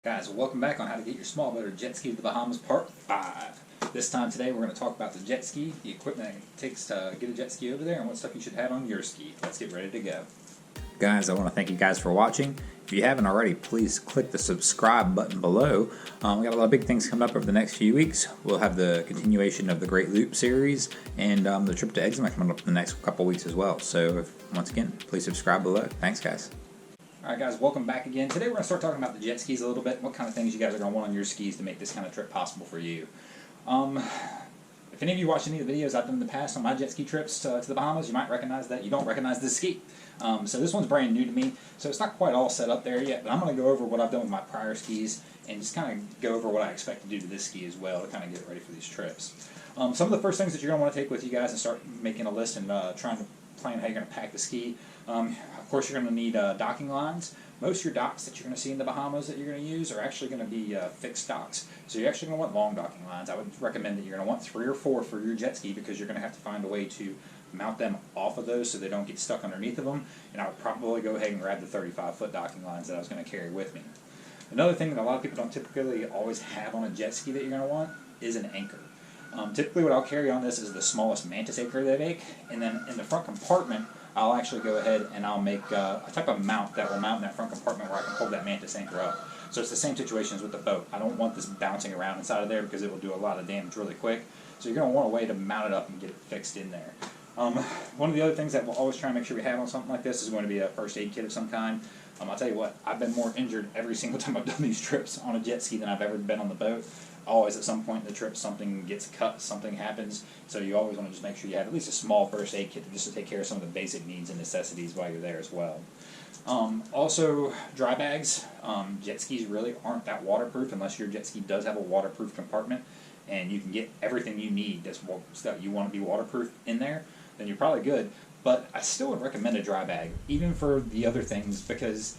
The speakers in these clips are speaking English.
Guys, welcome back on how to get your small boat or jet ski to the Bahamas part 5. This time today we're going to talk about the jet ski, the equipment it takes to get a jet ski over there, and what stuff you should have on your ski. Let's get ready to go. Guys, I want to thank you guys for watching. If you haven't already, please click the subscribe button below. We got a lot of big things coming up over the next few weeks. We'll have the continuation of the Great Loop series and the trip to Eczema coming up in the next couple weeks as well. So once again, please subscribe below. Thanks, guys. Alright guys, welcome back again. Today we're going to start talking about the jet skis a little bit, what kind of things you guys are going to want on your skis to make this kind of trip possible for you. If any of you watched any of the videos I've done in the past on my jet ski trips to the Bahamas, you might recognize that you don't recognize this ski. So this one's brand new to me, so it's not quite all set up there yet, but I'm going to go over what I've done with my prior skis and just kind of go over what I expect to do to this ski as well to kind of get it ready for these trips. Some of the first things that you're going to want to take with you guys and start making a list and trying to plan how you're going to pack the ski. Of course, you're going to need docking lines. Most of your docks that you're going to see in the Bahamas that you're going to use are actually going to be fixed docks. So you're actually going to want long docking lines. I would recommend that you're going to want 3 or 4 for your jet ski because you're going to have to find a way to mount them off of those so they don't get stuck underneath of them. And I would probably go ahead and grab the 35-foot docking lines that I was going to carry with me. Another thing that a lot of people don't typically always have on a jet ski that you're going to want is an anchor. Typically what I'll carry on this is the smallest mantis anchor they make, and then in the front compartment I'll actually go ahead and I'll make a type of mount that will mount in that front compartment where I can hold that mantis anchor up. So it's the same situation as with the boat. I don't want this bouncing around inside of there because it will do a lot of damage really quick. So you're going to want a way to mount it up and get it fixed in there. One of the other things that we'll always try and make sure we have on something like this is going to be a first aid kit of some kind. I'll tell you what, I've been more injured every single time I've done these trips on a jet ski than I've ever been on the boat. Always at some point in the trip something gets cut, something happens, so you always want to just make sure you have at least a small first aid kit just to take care of some of the basic needs and necessities while you're there as well. Also, dry bags. Jet skis really aren't that waterproof unless your jet ski does have a waterproof compartment and you can get everything you need that you want to be waterproof in there, then you're probably good. But I still would recommend a dry bag, even for the other things, because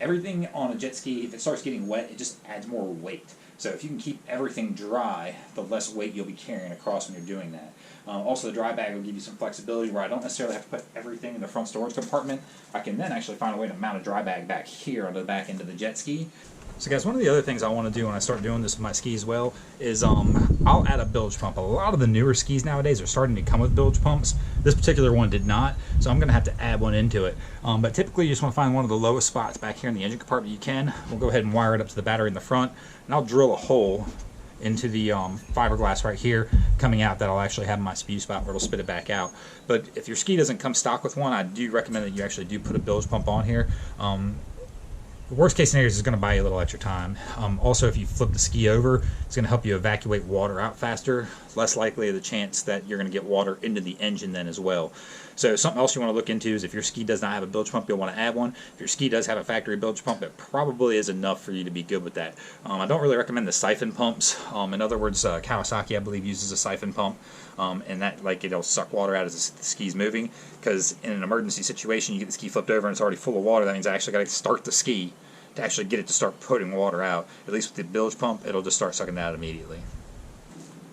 everything on a jet ski, if it starts getting wet, it just adds more weight. So if you can keep everything dry, the less weight you'll be carrying across when you're doing that. Also, the dry bag will give you some flexibility where I don't necessarily have to put everything in the front storage compartment. I can then actually find a way to mount a dry bag back here on the back end of the jet ski. So guys, one of the other things I want to do when I start doing this with my ski as well is I'll add a bilge pump. A lot of the newer skis nowadays are starting to come with bilge pumps. This particular one did not, so I'm going to have to add one into it. But typically you just want to find one of the lowest spots back here in the engine compartment you can. We'll go ahead and wire it up to the battery in the front, and I'll drill a hole into the fiberglass right here coming out that I'll actually have my spew spot where it'll spit it back out. But if your ski doesn't come stock with one, I do recommend that you actually do put a bilge pump on here. The worst case scenario is going to buy you a little extra time. Also, if you flip the ski over, it's going to help you evacuate water out faster. Less likely the chance that you're going to get water into the engine then as well. So something else you want to look into is if your ski does not have a bilge pump, you'll want to add one. If your ski does have a factory bilge pump, it probably is enough for you to be good with that. I don't really recommend the siphon pumps. In other words, Kawasaki, I believe, uses a siphon pump. And that, like, it'll suck water out as the ski's moving, because in an emergency situation you get the ski flipped over and it's already full of water. That means I actually got to start the ski to actually get it to start putting water out. At least with the bilge pump, it'll just start sucking it out immediately.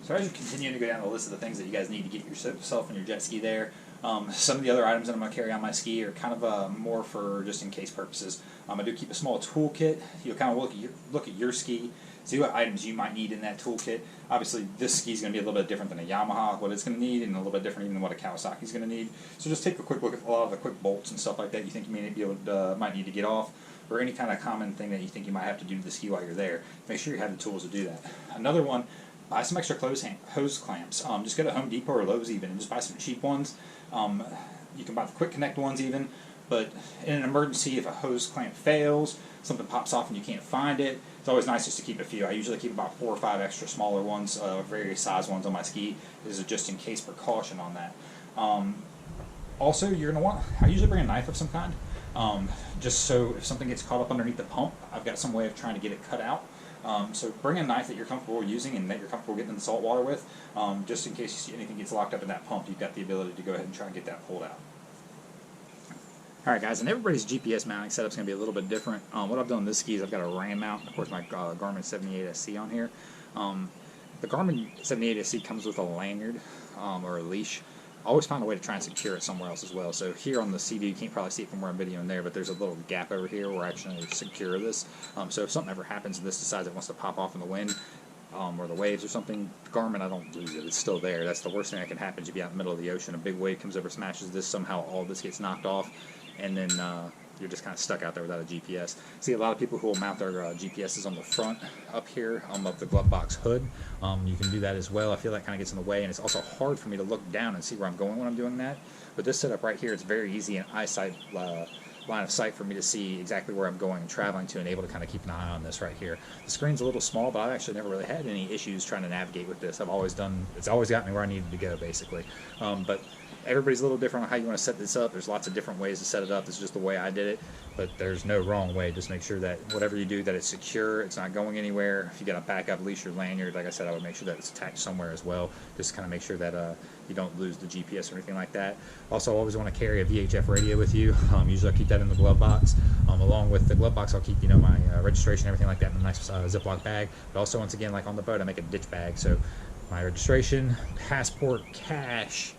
So as you continue to go down the list of the things that you guys need to get yourself and your jet ski there, some of the other items that I'm going to carry on my ski are kind of more for just in case purposes. I do keep a small toolkit. You'll kind of look at your ski, see what items you might need in that toolkit. Obviously, this ski is going to be a little bit different than a Yamaha, what it's going to need, and a little bit different even than what a Kawasaki is going to need. So just take a quick look at a lot of the quick bolts and stuff like that you think you might need to get off, or any kind of common thing that you think you might have to do to the ski while you're there. Make sure you have the tools to do that. Another one, buy some extra hose clamps. Just go to Home Depot or Lowe's even and just buy some cheap ones. You can buy the quick connect ones even, but in an emergency, if a hose clamp fails, something pops off and you can't find it, it's always nice just to keep a few. I usually keep about 4 or 5 extra smaller ones, various size ones on my ski. This is just in case precaution on that. Also, you're going to want, I usually bring a knife of some kind, just so if something gets caught up underneath the pump, I've got some way of trying to get it cut out. So bring a knife that you're comfortable using and that you're comfortable getting in the salt water with, just in case you see anything gets locked up in that pump, you've got the ability to go ahead and try and get that pulled out. Alright guys, and everybody's GPS mounting setup is going to be a little bit different. What I've done on this ski is I've got a RAM mount, of course my Garmin 78SC on here. The Garmin 78SC comes with a lanyard or a leash. always find a way to try and secure it somewhere else as well. So here on the CD, you can't probably see it from where I'm videoing there, but there's a little gap over here where I actually secure this. So if something ever happens and this decides it wants to pop off in the wind, or the waves or something, the garment, I don't lose it. It's still there. That's the worst thing that can happen is you be out in the middle of the ocean, a big wave comes over, smashes this, somehow all this gets knocked off, and then you're just kind of stuck out there without a GPS. See, a lot of people who will mount their GPSs on the front up here of the glove box hood. You can do that as well. I feel that kind of gets in the way, and it's also hard for me to look down and see where I'm going when I'm doing that. But this setup right here, it's very easy and line of sight for me to see exactly where I'm going and traveling to, and able to kind of keep an eye on this right here. The screen's a little small, but I've actually never really had any issues trying to navigate with this. It's always got me where I needed to go, basically. But everybody's a little different on how you want to set this up. There's lots of different ways to set it up. This is just the way I did it, but there's no wrong way. Just make sure that whatever you do, that it's secure, it's not going anywhere. If you got a backup, at least your lanyard, like I said, I would make sure that it's attached somewhere as well, just to kind of make sure that you don't lose the GPS or anything like that. Also, always want to carry a VHF radio with you. Usually I'll keep that in the glove box. Along with the glove box, I'll keep my registration, everything like that in a nice Ziploc bag. But also, once again, like on the boat, I make a ditch bag. So my registration, passport, cash,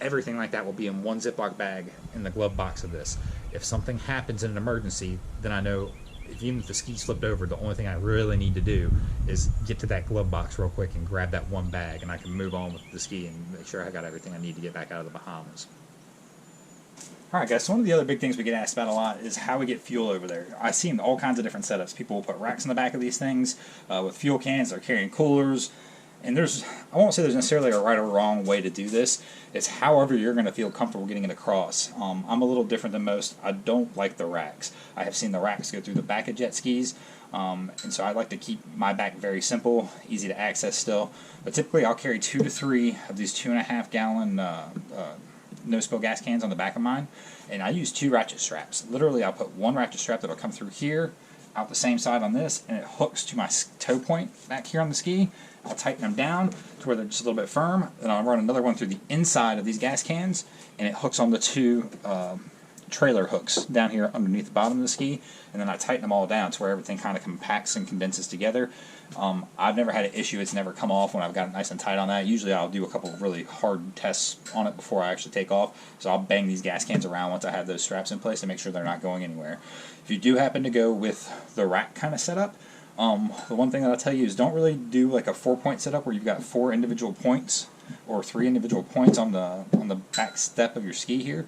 everything like that will be in one Ziploc bag in the glove box of this. If something happens in an emergency, then I know even if the ski slipped over, the only thing I really need to do is get to that glove box real quick and grab that one bag, and I can move on with the ski and make sure I got everything I need to get back out of the Bahamas. Alright guys, so one of the other big things we get asked about a lot is how we get fuel over there. I see in all kinds of different setups. People will put racks in the back of these things with fuel cans. They're carrying coolers. And I won't say there's necessarily a right or wrong way to do this. It's however you're going to feel comfortable getting it across. I'm a little different than most. I don't like the racks. I have seen the racks go through the back of jet skis, and so I like to keep my back very simple, easy to access still. But typically I'll carry 2 to 3 of these 2.5 gallon no-spill gas cans on the back of mine, and I use 2 ratchet straps. Literally, I'll put one ratchet strap that'll come through here, out the same side on this, and it hooks to my toe point back here on the ski. I'll tighten them down to where they're just a little bit firm, then I'll run another one through the inside of these gas cans, and it hooks on the 2 trailer hooks down here underneath the bottom of the ski, and then I tighten them all down to where everything kind of compacts and condenses together. I've never had an issue. It's never come off when I've got it nice and tight on that. Usually I'll do a couple of really hard tests on it before I actually take off, so I'll bang these gas cans around once I have those straps in place to make sure they're not going anywhere. If you do happen to go with the rack kind of setup, the one thing that I'll tell you is don't really do like a 4-point setup where you've got 4 individual points or 3 individual points on the back step of your ski here.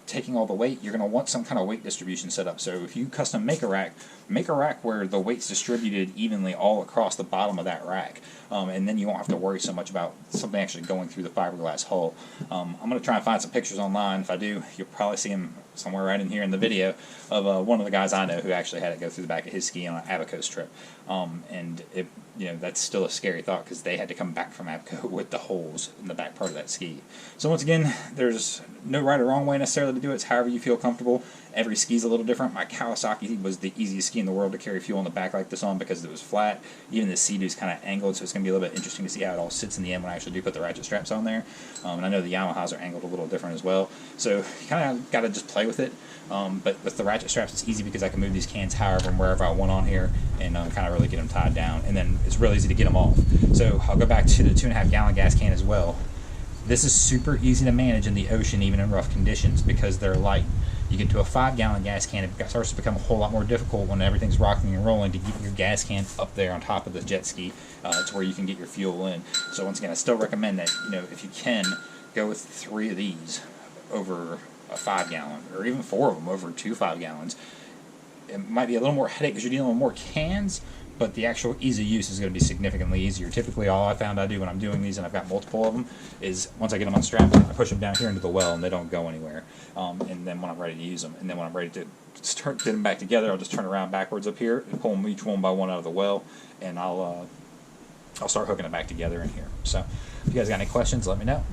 Taking all the weight, you're going to want some kind of weight distribution set up. So if you custom make a rack where the weight's distributed evenly all across the bottom of that rack, and then you won't have to worry so much about something actually going through the fiberglass hull. I'm going to try and find some pictures online. If I do, you'll probably see them somewhere right in here in the video of one of the guys I know who actually had it go through the back of his ski on an Abacos trip. And it, that's still a scary thought because they had to come back from Abaco with the holes in the back part of that ski. So once again, there's no right or wrong way necessarily to do it. It's however you feel comfortable. Every ski's a little different. My Kawasaki was the easiest ski in the world to carry fuel in the back like this on because it was flat. Even the Sea-Doo's kind of angled, so it's going to be a little bit interesting to see how it all sits in the end when I actually do put the ratchet straps on there. And I know the Yamahas are angled a little different as well. So you kind of got to just play with it. But with the ratchet straps, it's easy because I can move these cans however and wherever I want on here and kind of really get them tied down. And then it's really easy to get them off. So I'll go back to the 2.5 gallon gas can as well. This is super easy to manage in the ocean, even in rough conditions, because they're light. You get to a 5 gallon gas can, it starts to become a whole lot more difficult when everything's rocking and rolling to keep your gas can up there on top of the jet ski to where you can get your fuel in. So once again, I still recommend that, if you can, go with 3 of these over a 5 gallon, or even 4 of them over 2 5 gallons. It might be a little more headache because you're dealing with more cans, but the actual ease of use is going to be significantly easier. Typically, all I found I do when I'm doing these, and I've got multiple of them, is once I get them unstrapped, I push them down here into the well, and they don't go anywhere. And then when I'm ready to use them, and then when I'm ready to start getting them back together, I'll just turn around backwards up here and pull them each one by one out of the well, and I'll start hooking it back together in here. So, if you guys got any questions, let me know.